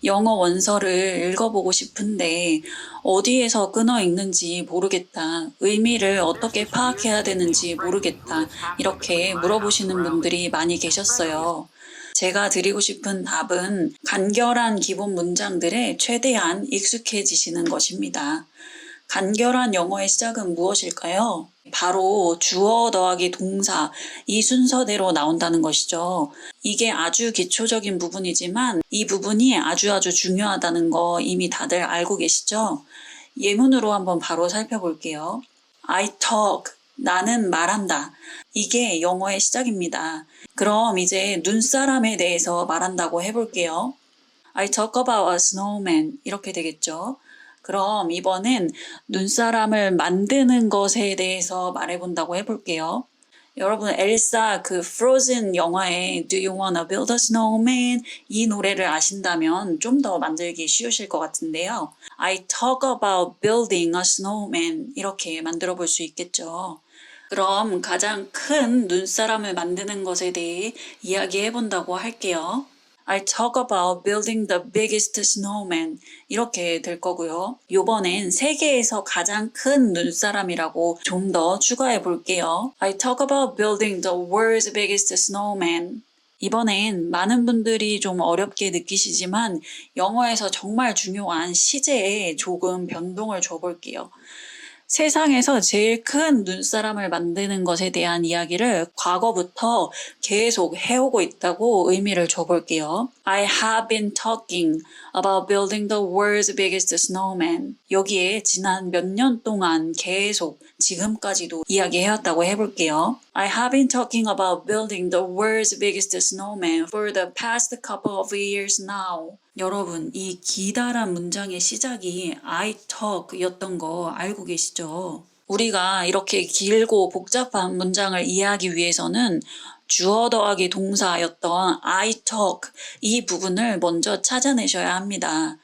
영어 원서를 읽어보고 싶은데 어디에서 끊어 읽는지 모르겠다. 의미를 어떻게 파악해야 되는지 모르겠다. 이렇게 물어보시는 분들이 많이 계셨어요. 제가 드리고 싶은 답은 간결한 기본 문장들에 최대한 익숙해지시는 것입니다. 간결한 영어의 시작은 무엇일까요? 바로 주어 더하기 동사, 이 순서대로 나온다는 것이죠. 이게 아주 기초적인 부분이지만 이 부분이 아주 중요하다는 거 이미 다들 알고 계시죠? 예문으로 한번 바로 살펴볼게요. I talk, 나는 말한다. 이게 영어의 시작입니다. 그럼 이제 눈사람에 대해서 말한다고 해볼게요. I talk about a snowman, 이렇게 되겠죠. 그럼 이번엔 눈사람을 만드는 것에 대해서 말해본다고 해볼게요. 여러분 엘사 그 Frozen 영화에 Do you wanna build a snowman? 이 노래를 아신다면 좀 더 만들기 쉬우실 것 같은데요. I talk about building a snowman 이렇게 만들어 볼 수 있겠죠. 그럼 가장 큰 눈사람을 만드는 것에 대해 이야기해 본다고 할게요. I talk about building the biggest snowman 이렇게 될 거고요. 요번엔 세계에서 가장 큰 눈사람이라고 좀 더 추가해 볼게요. I talk about building the world's biggest snowman. 이번엔 많은 분들이 좀 어렵게 느끼시지만 영어에서 정말 중요한 시제에 조금 변동을 줘 볼게요. 세상에서 제일 큰 눈사람을 만드는 것에 대한 이야기를 과거부터 계속 해오고 있다고 의미를 줘볼게요. I have been talking about building the world's biggest snowman. 여기에 지난 몇 년 동안 계속 지금까지도 이야기해왔다고 해볼게요. I have been talking about building the world's biggest snowman for the past couple of years now. 여러분, 이 기다란 문장의 시작이 I talk 였던 거 알고 계시죠? 우리가 이렇게 길고 복잡한 문장을 이해하기 위해서는 주어 더하기 동사였던 I talk 이 부분을 먼저 찾아내셔야 합니다.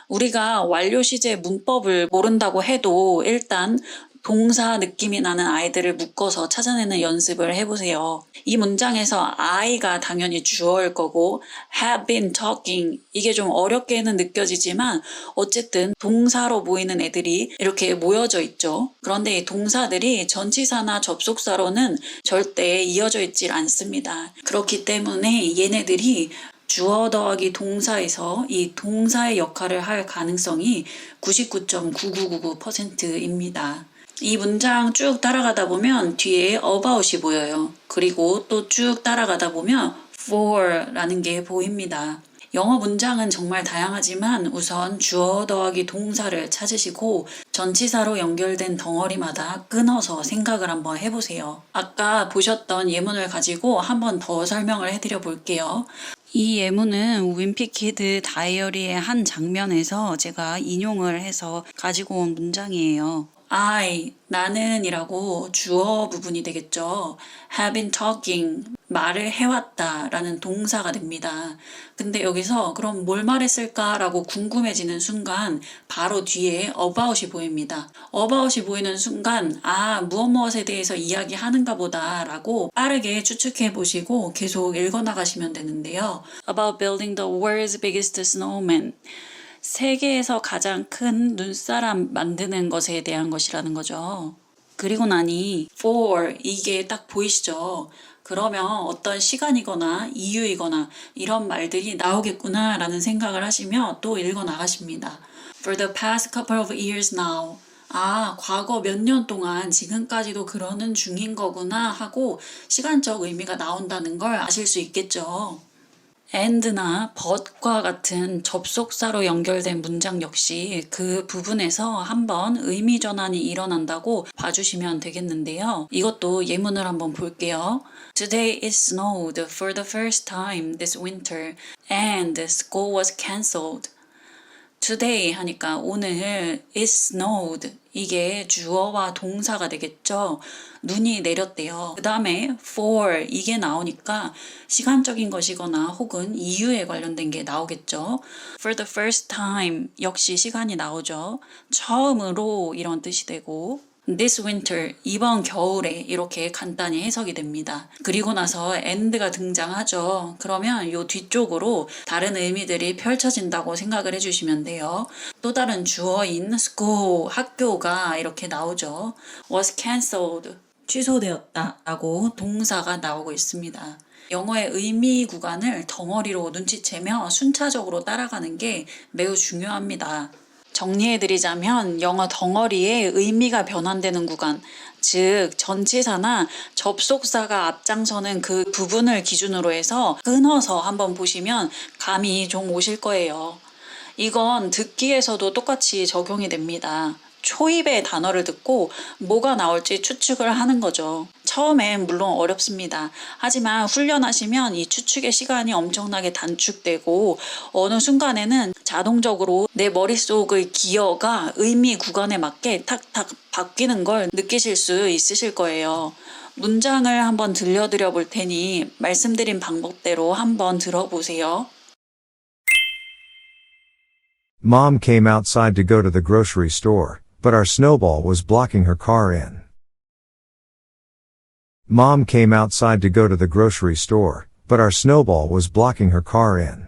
우리가 완료 시제 문법을 모른다고 해도 일단 동사 느낌이 나는 아이들을 묶어서 찾아내는 연습을 해보세요. 이 문장에서 I가 당연히 주어일 거고 have been talking 이게 좀 어렵게는 느껴지지만 어쨌든 동사로 보이는 애들이 이렇게 모여져 있죠. 그런데 이 동사들이 전치사나 접속사로는 절대 이어져 있질 않습니다. 그렇기 때문에 얘네들이 주어 더하기 동사에서 이 동사의 역할을 할 가능성이 99.9999%입니다. 이 문장 쭉 따라가다 보면 뒤에 about이 보여요. 그리고 또 쭉 따라가다 보면 for라는 게 보입니다. 영어 문장은 정말 다양하지만 우선 주어 더하기 동사를 찾으시고 전치사로 연결된 덩어리마다 끊어서 생각을 한번 해보세요. 아까 보셨던 예문을 가지고 한번 더 설명을 해드려 볼게요. 이 예문은 윈피키드 다이어리의 한 장면에서 제가 인용을 해서 가지고 온 문장이에요. I, 나는 이라고 주어 부분이 되겠죠. have been talking, 말을 해왔다 라는 동사가 됩니다. 근데 여기서 그럼 뭘 말했을까 라고 궁금해지는 순간 바로 뒤에 about이 보입니다. about이 보이는 순간 무엇에 대해서 이야기하는가 보다 라고 빠르게 추측해 보시고 계속 읽어 나가시면 되는데요. About building the world's biggest snowman. 세계에서 가장 큰 눈사람 만드는 것에 대한 것이라는 거죠. 그리고 나니 for 이게 딱 보이시죠? 그러면 어떤 시간이거나 이유이거나 이런 말들이 나오겠구나 라는 생각을 하시며 또 읽어 나가십니다. For the past couple of years now. 과거 몇 년 동안 지금까지도 그러는 중인 거구나 하고 시간적 의미가 나온다는 걸 아실 수 있겠죠. and나 but과 같은 접속사로 연결된 문장 역시 그 부분에서 한번 의미 전환이 일어난다고 봐주시면 되겠는데요. 이것도 예문을 한번 볼게요. Today it snowed for the first time this winter and school was cancelled. Today 하니까 오늘 it snowed 이게 주어와 동사가 되겠죠. 눈이 내렸대요. 그 다음에 for 이게 나오니까 시간적인 것이거나 혹은 이유에 관련된 게 나오겠죠. For the first time 역시 시간이 나오죠. 처음으로 이런 뜻이 되고 this winter, 이번 겨울에 이렇게 간단히 해석이 됩니다. 그리고 나서 and가 등장하죠. 그러면 요 뒤쪽으로 다른 의미들이 펼쳐진다고 생각을 해주시면 돼요. 또 다른 주어인 school, 학교가 이렇게 나오죠. was cancelled, 취소되었다 라고 동사가 나오고 있습니다. 영어의 의미 구간을 덩어리로 눈치채며 순차적으로 따라가는 게 매우 중요합니다. 정리해드리자면 영어 덩어리의 의미가 변환되는 구간, 즉 전치사나 접속사가 앞장서는 그 부분을 기준으로 해서 끊어서 한번 보시면 감이 좀 오실 거예요. 이건 듣기에서도 똑같이 적용이 됩니다. 초입의 단어를 듣고 뭐가 나올지 추측을 하는 거죠. 처음엔 물론 어렵습니다. 하지만 훈련하시면 이 추측의 시간이 엄청나게 단축되고 어느 순간에는 자동적으로 내 머릿속의 기어가 의미 구간에 맞게 탁탁 바뀌는 걸 느끼실 수 있으실 거예요. 문장을 한번 들려드려 볼 테니 말씀드린 방법대로 한번 들어보세요. Mom came outside to go to the grocery store, but our snowball was blocking her car in. Mom came outside to go to the grocery store, but our snowball was blocking her car in.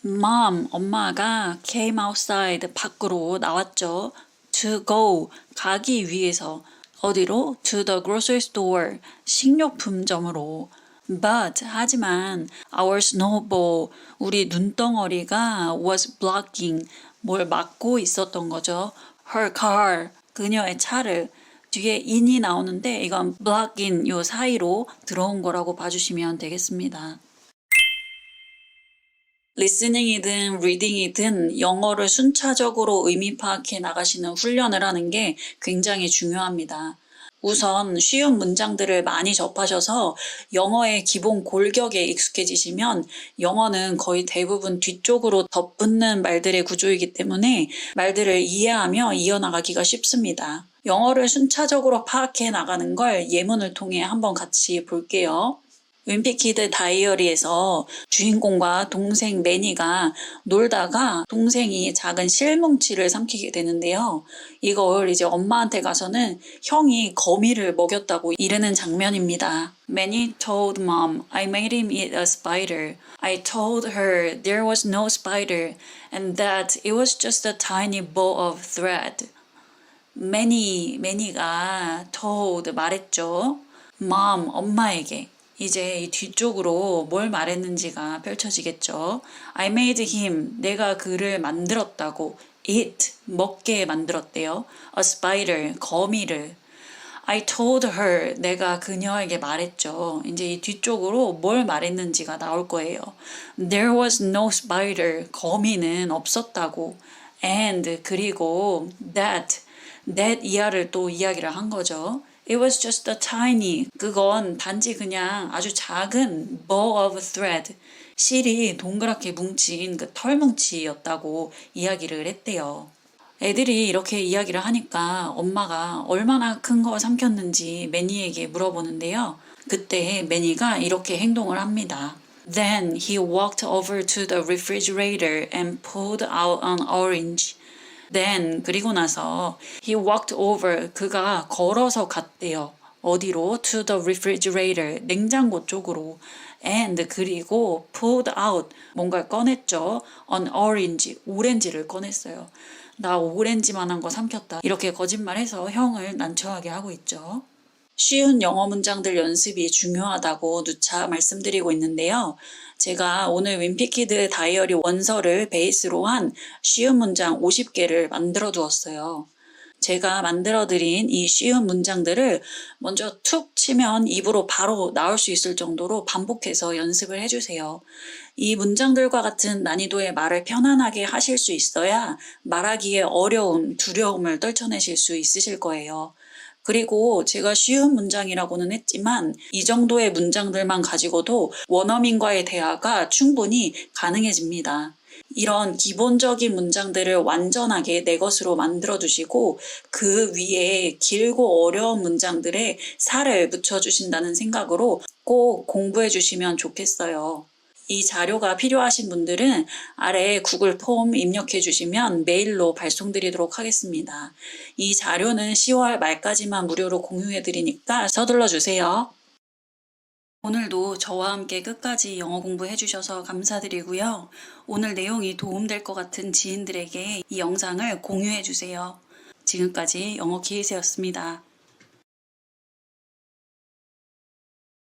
Mom, 엄마가 came outside, 밖으로 나왔죠. To go, 가기 위해서. 어디로? To the grocery store, 식료품점으로. But, 하지만 our snowball, 우리 눈덩어리가 was blocking, 뭘 막고 있었던 거죠. Her car, 그녀의 차를. 뒤에 in이 나오는데 이건 blocking 요 사이로 들어온 거라고 봐주시면 되겠습니다. 리스닝이든 리딩이든 영어를 순차적으로 의미 파악해 나가시는 훈련을 하는 게 굉장히 중요합니다. 우선 쉬운 문장들을 많이 접하셔서 영어의 기본 골격에 익숙해지시면 영어는 거의 대부분 뒤쪽으로 덧붙는 말들의 구조이기 때문에 말들을 이해하며 이어나가기가 쉽습니다. 영어를 순차적으로 파악해 나가는 걸 예문을 통해 한번 같이 볼게요. 윈피키드 다이어리에서 주인공과 동생 매니가 놀다가 동생이 작은 실뭉치를 삼키게 되는데요. 이걸 이제 엄마한테 가서는 형이 거미를 먹였다고 이르는 장면입니다. Manny told mom, I made him eat a spider. I told her there was no spider and that it was just a tiny ball of thread. 매니가 told, 말했죠. mom, 엄마에게. 이제 이 뒤쪽으로 뭘 말했는지가 펼쳐지겠죠. I made him, 내가 그를 만들었다고. eat, 먹게 만들었대요. a spider, 거미를. I told her, 내가 그녀에게 말했죠. 이제 이 뒤쪽으로 뭘 말했는지가 나올 거예요. There was no spider, 거미는 없었다고. And, 그리고 that 이하를 또 이야기를 한 거죠. It was just a tiny, 그건 단지 그냥 아주 작은 ball of thread, 실이 동그랗게 뭉친 그 털뭉치였다고 이야기를 했대요. 애들이 이렇게 이야기를 하니까 엄마가 얼마나 큰 거 삼켰는지 매니에게 물어보는데요. 그때 매니가 이렇게 행동을 합니다. Then he walked over to the refrigerator and pulled out an orange. Then 그리고 나서 he walked over, 그가 걸어서 갔대요. 어디로? To the refrigerator, 냉장고 쪽으로. And 그리고 pulled out, 뭔가를 꺼냈죠. An orange, 오렌지를 꺼냈어요. 나 오렌지만한 거 삼켰다. 이렇게 거짓말해서 형을 난처하게 하고 있죠. 쉬운 영어 문장들 연습이 중요하다고 누차 말씀드리고 있는데요. 제가 오늘 윈피키드 다이어리 원서를 베이스로 한 쉬운 문장 50개를 만들어 두었어요. 제가 만들어드린 이 쉬운 문장들을 먼저 툭 치면 입으로 바로 나올 수 있을 정도로 반복해서 연습을 해주세요. 이 문장들과 같은 난이도의 말을 편안하게 하실 수 있어야 말하기에 어려움, 두려움을 떨쳐내실 수 있으실 거예요. 그리고 제가 쉬운 문장이라고는 했지만 이 정도의 문장들만 가지고도 원어민과의 대화가 충분히 가능해집니다. 이런 기본적인 문장들을 완전하게 내 것으로 만들어두시고 그 위에 길고 어려운 문장들에 살을 붙여주신다는 생각으로 꼭 공부해 주시면 좋겠어요. 이 자료가 필요하신 분들은 아래 구글 폼 입력해 주시면 메일로 발송드리도록 하겠습니다. 이 자료는 10월 말까지만 무료로 공유해 드리니까 서둘러 주세요. 오늘도 저와 함께 끝까지 영어 공부해 주셔서 감사드리고요. 오늘 내용이 도움될 것 같은 지인들에게 이 영상을 공유해 주세요. 지금까지 영어 키이스였습니다.